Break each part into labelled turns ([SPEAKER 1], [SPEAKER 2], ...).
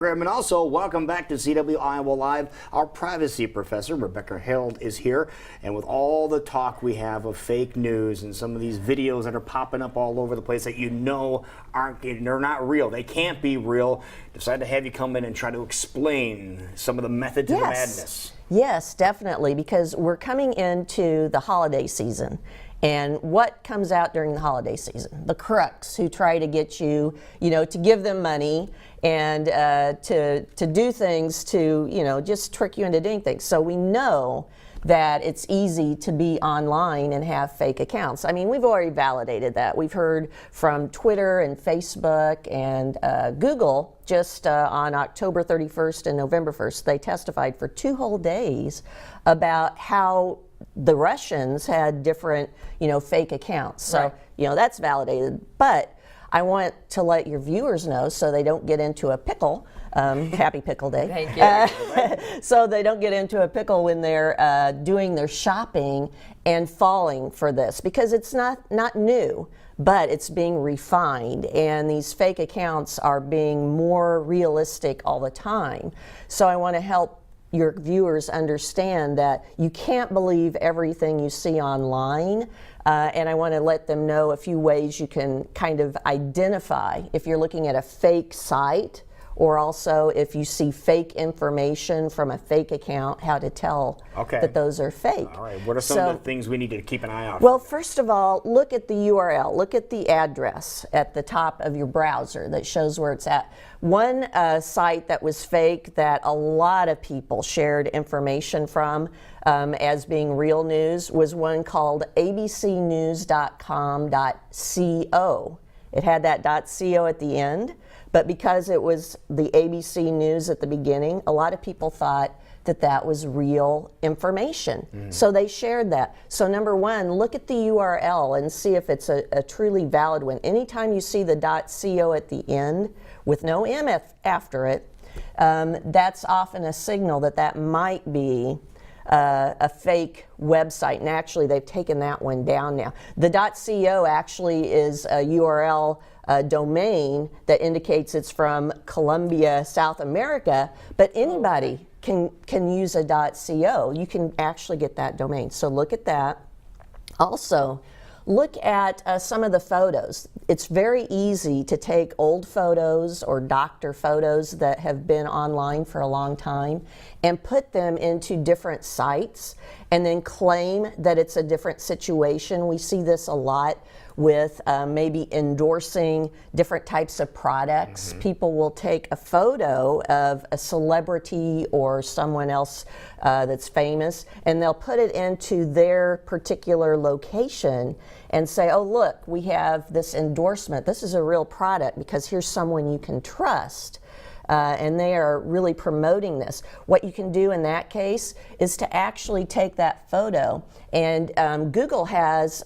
[SPEAKER 1] And also, welcome back to CW Iowa Live. Our privacy professor, Rebecca Herold, is here. And with all the talk we have of fake news and some of these videos that are popping up all over the place that they're not real, they can't be real, decided to have you come in and try to explain some of the methods of the madness.
[SPEAKER 2] Yes, definitely, because we're coming into the holiday season. And what comes out during the holiday season? The crooks who try to get you, to give them money and to do things to, just trick you into doing things. So we know that it's easy to be online and have fake accounts. I mean, we've already validated that. We've heard from Twitter and Facebook and Google just on October 31st and November 1st. They testified for 2 whole days about how the Russians had different, fake accounts. So, that's validated. But I want to let your viewers know so they don't get into a pickle. Happy Pickle Day.
[SPEAKER 3] Thank you.
[SPEAKER 2] So they don't get into a pickle when they're doing their shopping and falling for this, because it's not new, but it's being refined, and these fake accounts are being more realistic all the time. So I want to help your viewers understand that you can't believe everything you see online, and I want to let them know a few ways you can kind of identify if you're looking at a fake site, or also if you see fake information from a fake account, how to tell that those are fake.
[SPEAKER 1] All right, what are some of the things we need to keep an eye out for?
[SPEAKER 2] Well, first of all, look at the URL, look at the address at the top of your browser that shows where it's at. One site that was fake that a lot of people shared information from as being real news was one called abcnews.com.co. It had that .co at the end, but because it was the ABC News at the beginning, a lot of people thought that that was real information. So they shared that. So number one, look at the URL and see if it's a truly valid one. Anytime you see the .co at the end with no M after it, that's often a signal that that might be a fake website, and actually they've taken that one down now. The .co actually is a URL domain that indicates it's from Colombia, South America, but anybody can use a .co. You can actually get that domain. So look at that. Also, look at some of the photos. It's very easy to take old photos or doctor photos that have been online for a long time and put them into different sites and then claim that it's a different situation. We see this a lot with maybe endorsing different types of products. People will take a photo of a celebrity or someone else that's famous, and they'll put it into their particular location and say, oh, look, we have this endorsement. This is a real product because here's someone you can trust. And they are really promoting this. What you can do in that case is to actually take that photo, and Google has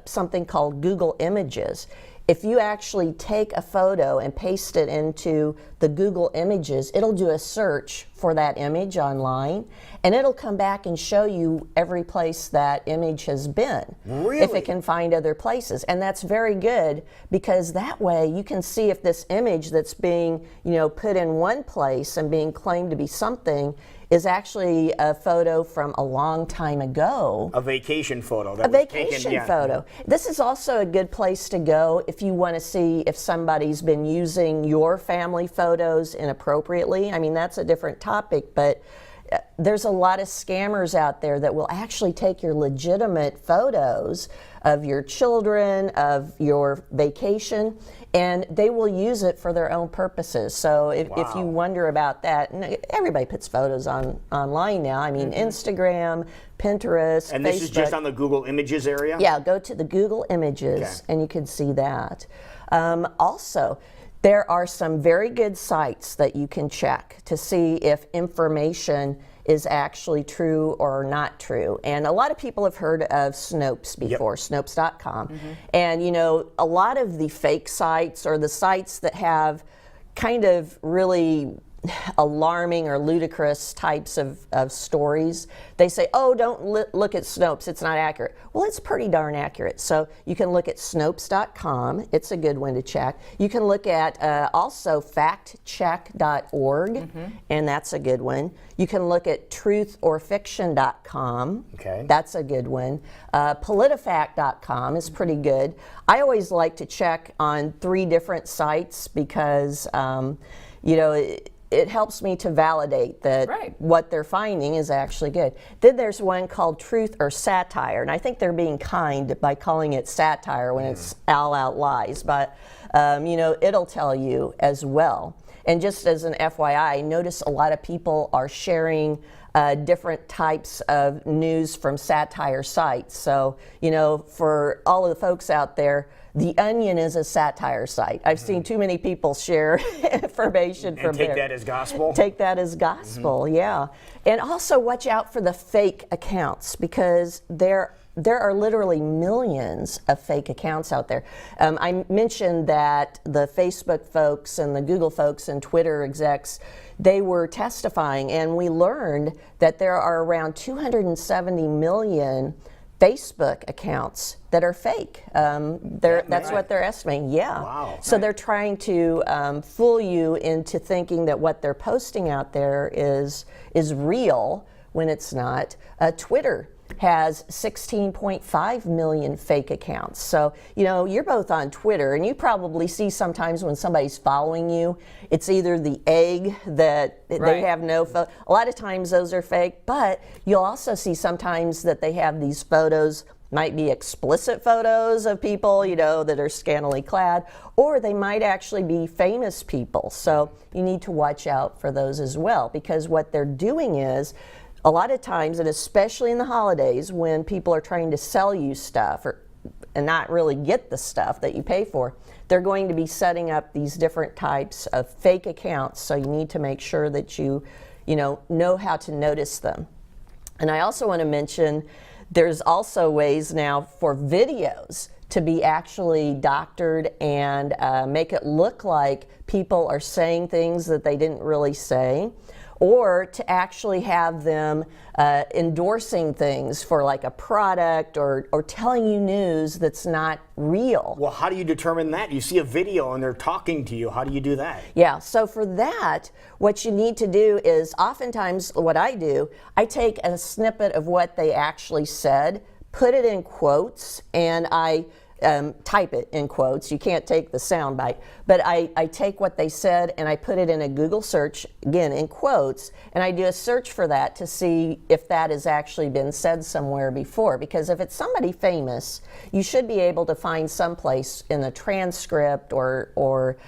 [SPEAKER 2] something called Google Images. If you actually take a photo and paste it into the Google Images, it'll do a search for that image online, and it'll come back and show you every place that image has been.
[SPEAKER 1] Really?
[SPEAKER 2] If it can find other places. And that's very good, because that way you can see if this image that's being, put in one place and being claimed to be something is actually a photo from a long time ago.
[SPEAKER 1] A vacation photo.
[SPEAKER 2] A vacation photo. This is also a good place to go if you want to see if somebody's been using your family photos inappropriately. I mean, that's a different topic, but there's a lot of scammers out there that will actually take your legitimate photos of your children, of your vacation, and they will use it for their own purposes. So if you wonder about that, and everybody puts photos online now. I mean, Instagram, Pinterest,
[SPEAKER 1] and
[SPEAKER 2] Facebook.
[SPEAKER 1] this is just on the Google Images area?
[SPEAKER 2] Yeah, go to the Google Images and you can see that. Also, there are some very good sites that you can check to see if information is actually true or not true. And a lot of people have heard of Snopes before, Snopes.com. And a lot of the fake sites, or the sites that have kind of really alarming or ludicrous types of stories, they say, oh, don't look at Snopes, it's not accurate. Well, it's pretty darn accurate. So you can look at Snopes.com, it's a good one to check. You can look at also FactCheckorg, and that's a good one. You can look at truthaurfiction.com, that's a good one. PolitiFact.com is pretty good. I always like to check on 3 different sites because, you know, it helps me to validate that what they're finding is actually good. Then there's one called Truth or Satire, and I think they're being kind by calling it satire when it's all out lies, but you know, it'll tell you as well. And just as an FYI, notice a lot of people are sharing different types of news from satire sites. So, you know, for all of the folks out there, The Onion is a satire site. I've seen too many people share information from there.
[SPEAKER 1] And take that as gospel?
[SPEAKER 2] Take that as gospel, yeah. And also watch out for the fake accounts, because there are literally millions of fake accounts out there. I mentioned that the Facebook folks and the Google folks and Twitter execs, they were testifying, and we learned that there are around 270 million Facebook accounts that are fake. That's what they're estimating. Yeah.
[SPEAKER 1] Wow.
[SPEAKER 2] So they're trying to fool you into thinking that what they're posting out there is real when it's not. Twitter has 16.5 million fake accounts. So, you know, you're both on Twitter, and you probably see sometimes when somebody's following you, it's either the egg that they have no photo. A lot of times those are fake, but you'll also see sometimes that they have these photos, might be explicit photos of people, you know, that are scantily clad, or they might actually be famous people. So you need to watch out for those as well, because what they're doing is, a lot of times, and especially in the holidays when people are trying to sell you stuff and not really get the stuff that you pay for, they're going to be setting up these different types of fake accounts, so you need to make sure that you know how to notice them. And I also want to mention there's also ways now for videos to be actually doctored and make it look like people are saying things that they didn't really say, or to actually have them endorsing things for like a product or telling you news that's not real.
[SPEAKER 1] Well, how do you determine that? You see a video and they're talking to you. How do you do that?
[SPEAKER 2] Yeah, so for that, what you need to do is, oftentimes what I do, I take a snippet of what they actually said, put it in quotes, and I type it in quotes. You can't take the sound bite, but I take what they said and I put it in a Google search, again in quotes, and I do a search for that to see if that has actually been said somewhere before. Because if it's somebody famous, you should be able to find someplace in a transcript or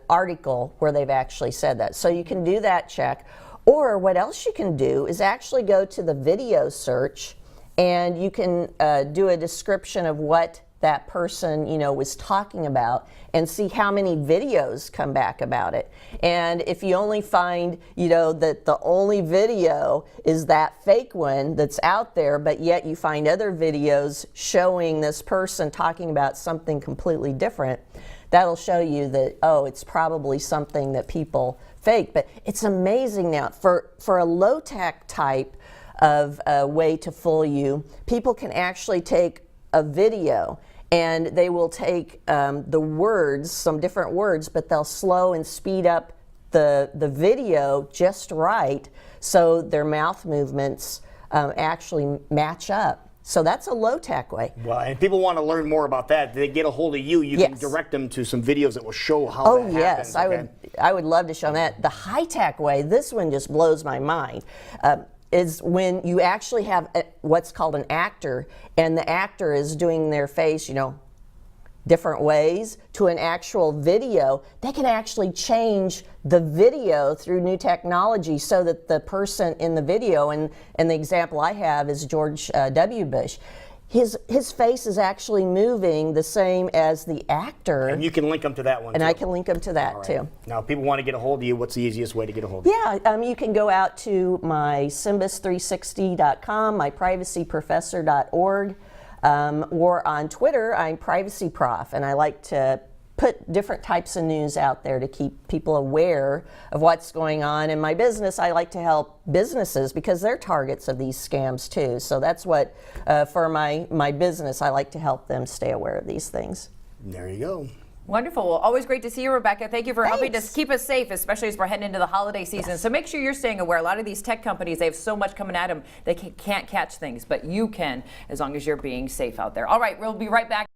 [SPEAKER 2] article where they've actually said that. So you can do that check. Or what else you can do is actually go to the video search, and you can do a description of what that person, you know, was talking about, and see how many videos come back about it. And if you only find, you know, that the only video is that fake one that's out there, but yet you find other videos showing this person talking about something completely different, that'll show you that, oh, it's probably something that people fake. But it's amazing now, for a low-tech type of way to fool you, people can actually take a video and they will take the words, some different words, but they'll slow and speed up the video just right so their mouth movements actually match up. So that's a low-tech way.
[SPEAKER 1] Well, and people want to learn more about that. They get a hold of you. You can direct them to some videos that will show how that happens.
[SPEAKER 2] Yes, I would love to show them that. The high-tech way, this one just blows my mind. Is when you actually have what's called an actor, and the actor is doing their face, you know, different ways to an actual video. They can actually change the video through new technology so that the person in the video, and the example I have is George W. Bush, his face is actually moving the same as the actor.
[SPEAKER 1] And you can link them to that one,
[SPEAKER 2] and
[SPEAKER 1] too.
[SPEAKER 2] I can link them to that, too.
[SPEAKER 1] Now, if people want to get a hold of you, what's the easiest way to get a hold of you?
[SPEAKER 2] Yeah, you can go out to my Simbus360.com, my privacyprofessor.org, or on Twitter, I'm privacyprof, and I like to put different types of news out there to keep people aware of what's going on. In my business, I like to help businesses because they're targets of these scams too. So that's what, for my business, I like to help them stay aware of these things.
[SPEAKER 1] There you go.
[SPEAKER 3] Wonderful. Well, always great to see you, Rebecca. Thank you for helping
[SPEAKER 2] Thanks.
[SPEAKER 3] us keep us safe, especially as we're heading into the holiday season.
[SPEAKER 2] Yes.
[SPEAKER 3] So make sure you're staying aware. A lot of these tech companies, they have so much coming at them, they can't catch things, but you can as long as you're being safe out there. All right, we'll be right back.